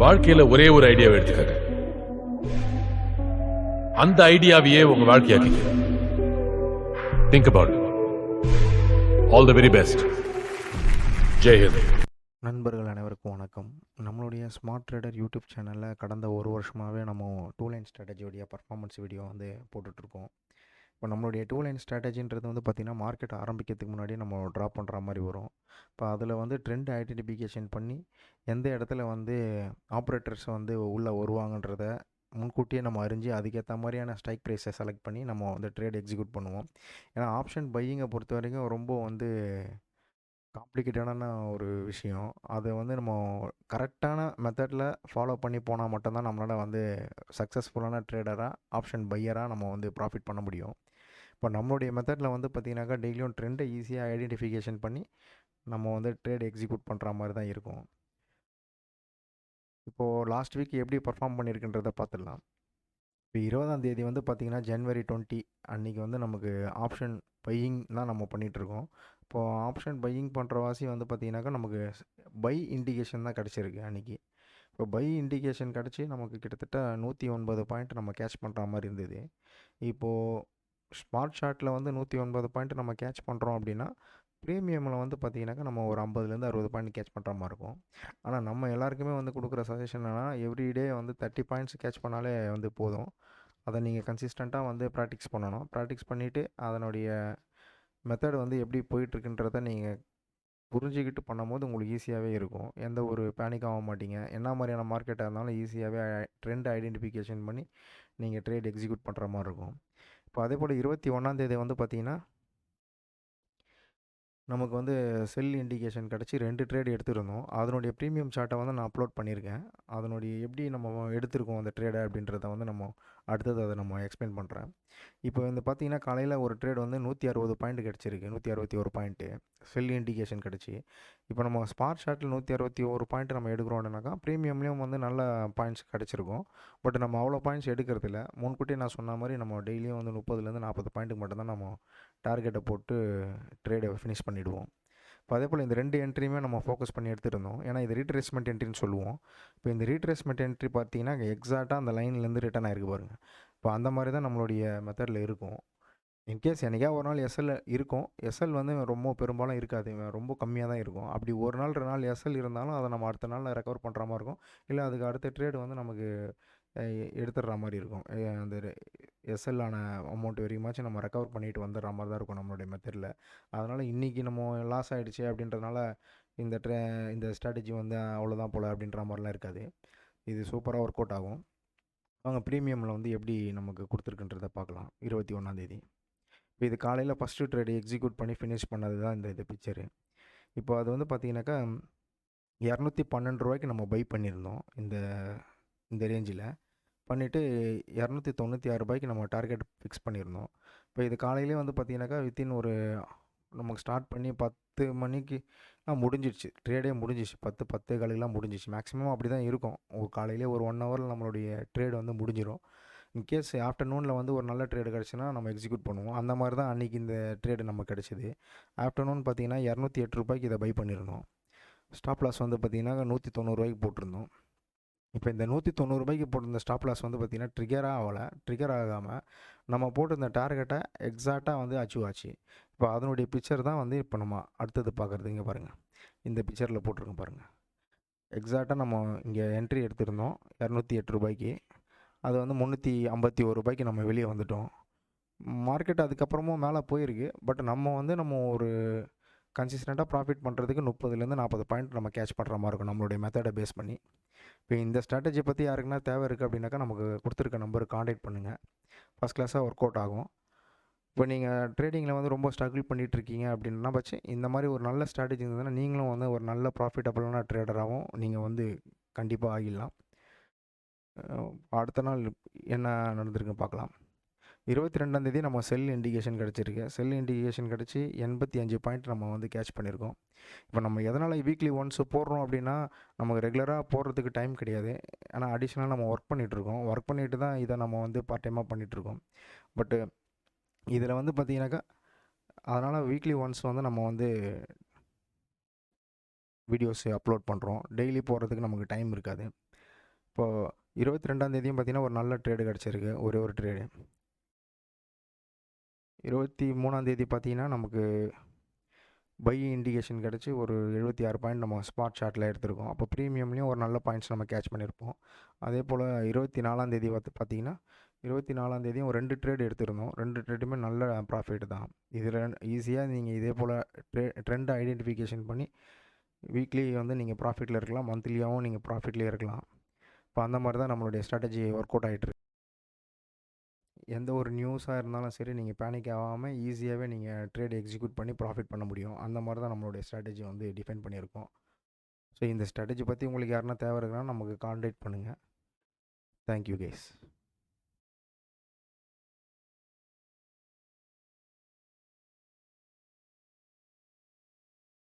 வாழ்க்கையில ஒரே ஒரு ஐடியாவை எடுத்துக்கங்க, அந்த ஐடியாவையே உங்க வாழ்க்கையாக்கிக்க. Think about it. All the very best. Jai Hind. நண்பர்கள் அனைவருக்கும் வணக்கம். நம்மளுடைய ஸ்மார்ட் ட்ரேடர் யூடியூப் சேனலில் கடந்த ஒரு வருஷமாகவே நம்ம டூ லைன் ஸ்ட்ராட்டஜியோடைய பர்ஃபார்மன்ஸ் வீடியோ வந்து போட்டுட்ருக்கோம். இப்போ நம்மளுடைய டூ லைன் ஸ்ட்ராட்டஜின்றது வந்து பார்த்திங்கன்னா மார்க்கெட் ஆரம்பிக்கிறதுக்கு முன்னாடி நம்ம ட்ராப் பண்ணுற மாதிரி வரும். இப்போ அதில் வந்து ட்ரெண்ட் ஐடென்டிஃபிகேஷன் பண்ணி எந்த இடத்துல வந்து ஆப்ரேட்டர்ஸ் வந்து உள்ளே வருவாங்கன்றத முன்கூட்டியே நம்ம அறிஞ்சு அதுக்கேற்ற மாதிரியான ஸ்ட்ரைக் ப்ரைஸை செலக்ட் பண்ணி நம்ம வந்து ட்ரேட் எக்ஸிக்யூட் பண்ணுவோம். ஏன்னா ஆப்ஷன் பையிங்கை பொறுத்த வரைக்கும் ரொம்ப வந்து காம்ப்ளிகேட்டடான ஒரு விஷயம். அதை வந்து நம்ம கரெக்டான மெத்தடில் ஃபாலோ பண்ணி போனால் மட்டும்தான் நம்மளால் வந்து சக்ஸஸ்ஃபுல்லான ட்ரேடராக ஆப்ஷன் பையராக நம்ம வந்து ப்ராஃபிட் பண்ண முடியும். இப்போ நம்மளுடைய மெத்தடில் வந்து பார்த்திங்கனாக்கா டெய்லியும் ட்ரெண்டை ஈஸியாக ஐடென்டிஃபிகேஷன் பண்ணி நம்ம வந்து ட்ரேட் எக்ஸிக்யூட் பண்ணுற மாதிரி தான் இருக்கும். இப்போது லாஸ்ட் வீக் எப்படி பர்ஃபார்ம் பண்ணியிருக்குன்றதை பார்த்துடலாம். இப்போ 20ஆம் தேதி வந்து பார்த்திங்கன்னா ஜனவரி 20 அன்றைக்கி வந்து நமக்கு ஆப்ஷன் பையிங் தான் நம்ம பண்ணிகிட்ருக்கோம். இப்போது ஆப்ஷன் பையிங் பண்ணுற வாசி வந்து பார்த்திங்கனாக்கா நமக்கு பை இண்டிகேஷன் தான் கிடச்சிருக்கு அன்றைக்கி. இப்போ பை இண்டிகேஷன் கிடச்சி நமக்கு கிட்டத்தட்ட 109 பாயிண்ட் நம்ம கேட்ச் பண்ணுற மாதிரி இருந்தது. இப்போது ஸ்மார்ட் ஷார்ட்டில் வந்து 109 பாயிண்ட் நம்ம கேட்ச் பண்ணுறோம் அப்படின்னா ப்ரீமியமில் வந்து பார்த்திங்கனாக்கா நம்ம ஒரு 50லேருந்து 60 பாயிண்ட் கேட்ச் பண்ணுற மாதிரி இருக்கும். ஆனால் நம்ம எல்லாருக்குமே வந்து கொடுக்குற சஜஷன் என்னென்னா எவ்ரிடே வந்து 30 பாயிண்ட்ஸ் கேட்ச் பண்ணாலே வந்து போதும். அதை நீங்கள் கன்சிஸ்டண்ட்டாக வந்து ப்ராக்டிஸ் பண்ணணும். ப்ராக்டிஸ் பண்ணிவிட்டு அதனுடைய மெத்தட் வந்து எப்படி போயிட்டுருக்குன்றத நீங்கள் புரிஞ்சுக்கிட்டு பண்ணும்போது உங்களுக்கு ஈஸியாகவே இருக்கும். எந்த ஒரு பேனிக் ஆக மாட்டீங்க. என்ன மாதிரியான மார்க்கெட்டாக இருந்தாலும் ஈஸியாகவே ட்ரெண்ட் ஐடென்டிஃபிகேஷன் பண்ணி நீங்கள் ட்ரேட் எக்ஸிக்யூட் பண்ணுற மாதிரி இருக்கும். இப்போ அதே போல் 21ஆம் தேதி வந்து பார்த்திங்கன்னா நமக்கு வந்து செல் இண்டிகேஷன் கிடச்சி 2 ட்ரேட் எடுத்துருந்தோம். அதனுடைய ப்ரீமியம் சார்ட்டை வந்து நான் அப்லோட் பண்ணியிருக்கேன். அதனுடைய எப்படி நம்ம எடுத்திருக்கோம் அந்த ட்ரேடை அப்படின்றத வந்து நம்ம அடுத்தது அதை நம்ம எக்ஸ்பிளைன் பண்ணுறேன். இப்போ வந்து பார்த்திங்கன்னா காலையில் ஒரு ட்ரேட் வந்து 160 பாயிண்ட் கிடச்சிருக்கு. 161 பாயிண்ட்டு செல் இண்டிகேஷன் கிடச்சி. இப்போ நம்ம ஸ்மார்ட் ஷார்ட்டில் 161 பாயிண்ட் நம்ம எடுக்கிறோம்னாக்கா ப்ரீமியம்லேயும் வந்து நல்ல பாயிண்ட்ஸ் கிடச்சிருக்கும். பட் நம்ம அவ்வளோ பாயிண்ட்ஸ் எடுக்கிறதில்ல. முன்கூட்டியே நான் சொன்ன மாதிரி நம்ம டெய்லியும் வந்து 30லேருந்து 40 பாயிண்ட்டுக்கு மட்டும்தான் நம்ம டார்கெட்டை போட்டு ட்ரேடை ஃபினிஷ் பண்ணிவிடுவோம். இப்போ அதே போல் இந்த 2 என்ட்ரியுமே நம்ம ஃபோக்கஸ் பண்ணி எடுத்துருந்தோம். ஏன்னா இது ரீட்ரேஸ்மெண்ட் என்ட்ரின்னு சொல்லுவோம். இப்போ இந்த ரீட்ரேஸ்மெண்ட் என்ட்ரி பார்த்தீங்கன்னா எக்ஸாக்டாக அந்த லைன்லேருந்து ரிட்டர்ன் ஆகிருக்கு பாருங்கள். இப்போ அந்த மாதிரி தான் நம்மளுடைய மெத்தடில் இருக்கும். இன்கேஸ் என்றைக்கா ஒரு நாள் எஸ்எல் இருக்கும். எஸ்எல் வந்து ரொம்ப பெரும்பாலும் இருக்காது. ரொம்ப கம்மியாக தான் இருக்கும். அப்படி ஒரு நாள் 2 நாள் எஸ்எல் இருந்தாலும் அதை நம்ம அடுத்த நாளில் ரெக்கவர் பண்ணுற மாதிரி இருக்கும். இல்லை அதுக்கு அடுத்த ட்ரேடு வந்து நமக்கு எடுத்துடுற மாதிரி இருக்கும். அந்த எஸ்எல்லான அமௌண்ட் வரைக்குமாச்சும் நம்ம ரெக்கவர் பண்ணிட்டு வந்துடுற மாதிரி தான் இருக்கும் நம்மளுடைய மெத்தடில். அதனால் இன்றைக்கி நம்ம லாஸ் ஆகிடுச்சு அப்படின்றதுனால இந்த ஸ்ட்ராட்டஜி வந்து அவ்வளோதான் போல் அப்படின்ற மாதிரிலாம் இருக்காது. இது சூப்பராக ஒர்க் அவுட் ஆகும். அவங்க ப்ரீமியமில் வந்து எப்படி நமக்கு கொடுத்துருக்குன்றதை பார்க்கலாம். 21ஆம் தேதி இப்போ இது காலையில் ஃபஸ்ட்டு ட்ரேடு எக்ஸிக்யூட் பண்ணி ஃபினிஷ் பண்ணது தான் இந்த பிக்சரு. இப்போ அது வந்து பார்த்திங்கனாக்கா 212 ரூபாய்க்கு நம்ம பை பண்ணியிருந்தோம். இந்த ரேஞ்சில் பண்ணிவிட்டு 296 ரூபாய்க்கு நம்ம டார்கெட் ஃபிக்ஸ் பண்ணியிருந்தோம். இப்போ இது காலையிலே வந்து பார்த்திங்கனாக்கா வித்தின் ஒரு நமக்கு ஸ்டார்ட் பண்ணி 10 மணிக்கு முடிஞ்சிடுச்சு. ட்ரேடே முடிஞ்சிச்சு. 10:15லாம் முடிஞ்சிச்சு. மேக்ஸிமம் அப்படி தான் இருக்கும். ஒரு காலையிலே ஒரு 1 ஹவரில் நம்மளுடைய ட்ரேடு வந்து முடிஞ்சிடும். இன்கேஸ் ஆஃப்டர்நூனில் வந்து ஒரு நல்ல ட்ரேடு கிடச்சுன்னா நம்ம எக்ஸிக்யூட் பண்ணுவோம். அந்த மாதிரி தான் அன்றைக்கி இந்த ட்ரேடு நமக்கு கிடச்சிது. ஆஃப்டர்நூன் பார்த்திங்கன்னா 208 ரூபாய்க்கு இதை பை பண்ணியிருந்தோம். ஸ்டாப் லாஸ் வந்து பார்த்திங்கன்னா 190 ரூபாய்க்கு போட்டிருந்தோம். இப்போ இந்த 190 ரூபாய்க்கு போட்டிருந்த ஸ்டாப் லாஸ் வந்து பார்த்திங்கன்னா ட்ரிகர் ஆகாமல் நம்ம போட்டிருந்த டார்கெட்டை எக்ஸாக்டாக வந்து அச்சீவ் ஆச்சு. இப்போ அதனுடைய பிக்சர் தான் வந்து இப்போ நம்ம அடுத்தது பார்க்குறது. இங்கே பாருங்கள், இந்த பிக்சரில் போட்டிருக்கோம் பாருங்கள். எக்ஸாக்டாக நம்ம இங்கே என்ட்ரி எடுத்திருந்தோம் 208 ரூபாய்க்கு. அது வந்து 351 ரூபாய்க்கு நம்ம வெளியே வந்துட்டோம். மார்க்கெட் அதுக்கப்புறமும் மேலே போயிருக்கு. பட் நம்ம ஒரு கன்சிஸ்டண்ட்டாக ப்ராஃபிட் பண்ணுறதுக்கு 30லேருந்து 40 பாயிண்ட் நம்ம கேட்ச் பண்ணுற மாதிரி இருக்கும் நம்மளுடைய மெத்தடை பேஸ் பண்ணி. இப்போ இந்த ஸ்ட்ராட்டஜி பற்றி யாருக்குன்னா தேவை இருக்குது அப்படின்னாக்கா நமக்கு கொடுத்துருக்க நம்பருக்கு காண்டாக்ட் பண்ணுங்கள். ஃபஸ்ட் கிளாஸாக ஒர்க் அவுட் ஆகும். இப்போ நீங்கள் ட்ரேடிங்கில் வந்து ரொம்ப ஸ்ட்ரகிள் பண்ணிகிட்ருக்கீங்க அப்படின்னா இந்த மாதிரி ஒரு நல்ல ஸ்ட்ராட்டஜி இருந்ததுன்னா நீங்களும் வந்து ஒரு நல்ல ப்ராஃபிட்டபுளான ட்ரேடராகவும் நீங்கள் வந்து கண்டிப்பாக ஆகிடலாம். அடுத்த நாள் என்ன நடந்திருக்குன்னு பார்க்கலாம். 22ஆம் தேதி நம்ம செல் இண்டிகேஷன் கிடச்சிருக்கு. செல் இண்டிகேஷன் கிடச்சி 85 பாயிண்ட் நம்ம வந்து கேட்ச் பண்ணியிருக்கோம். இப்போ நம்ம எதனால் வீக்லி ஒன்ஸ் போடுறோம் அப்படின்னா நமக்கு ரெகுலராக போடுறதுக்கு டைம் கிடையாது. ஆனால் அடிஷ்னலாக நம்ம ஒர்க் பண்ணிகிட்ருக்கோம். ஒர்க் பண்ணிட்டு தான் இதை நம்ம வந்து பார்ட் டைமாக பண்ணிகிட்ருக்கோம். பட்டு இதில் வந்து பார்த்திங்கனாக்கா அதனால் வீக்லி ஒன்ஸ் வந்து நம்ம வந்து வீடியோஸ் அப்லோட் பண்ணுறோம். டெய்லி போடுறதுக்கு நமக்கு டைம் இருக்காது. இப்போது 22ஆந்தேதியும் பார்த்திங்கன்னா ஒரு நல்ல ட்ரேடு கிடச்சிருக்கு, ஒரே ஒரு ட்ரேடு. 23ஆந்தேதி பார்த்திங்கன்னா நமக்கு பை இண்டிகேஷன் கிடச்சி ஒரு 76 பாயிண்ட் நம்ம ஸ்பாட் சார்ட்டில் எடுத்திருக்கோம். அப்போ ப்ரீமியம்லேயும் ஒரு நல்ல பாயிண்ட்ஸ் நம்ம கேட்ச் பண்ணியிருப்போம். அதே போல் 24ஆந்தேதி பார்த்திங்கன்னா 24ஆந்தேதியும் ஒரு 2 ட்ரேடு எடுத்திருந்தோம். 2 ட்ரேடுமே நல்ல ப்ராஃபிட் தான். இதில் ஈஸியாக நீங்கள் இதே போல் ட்ரெண்டை ஐடென்டிஃபிகேஷன் பண்ணி வீக்லி வந்து நீங்கள் ப்ராஃபிட்டில் இருக்கலாம், மந்த்லியாகவும் நீங்கள் ப்ராஃபிட்லேயே இருக்கலாம். இப்போ அந்த மாதிரி தான் நம்மளுடைய ஸ்ட்ராட்டஜி ஒர்க் அவுட் ஆகிட்டுருக்கு. எந்த ஒரு நியூஸாக இருந்தாலும் சரி, நீங்கள் பேனிக் ஆகாமல் ஈஸியாகவே நீங்கள் ட்ரேட் எக்ஸிக்யூட் பண்ணி ப்ராஃபிட் பண்ண முடியும். அந்த மாதிரி தான் நம்மளுடைய ஸ்ட்ராட்டஜி வந்து டிஃபைன் பண்ணியிருக்கோம். ஸோ இந்த ஸ்ட்ராட்டஜி பற்றி உங்களுக்கு யாருன்னா தேவை இருக்குன்னா நமக்கு கான்டாக்ட் பண்ணுங்கள். Thank you guys.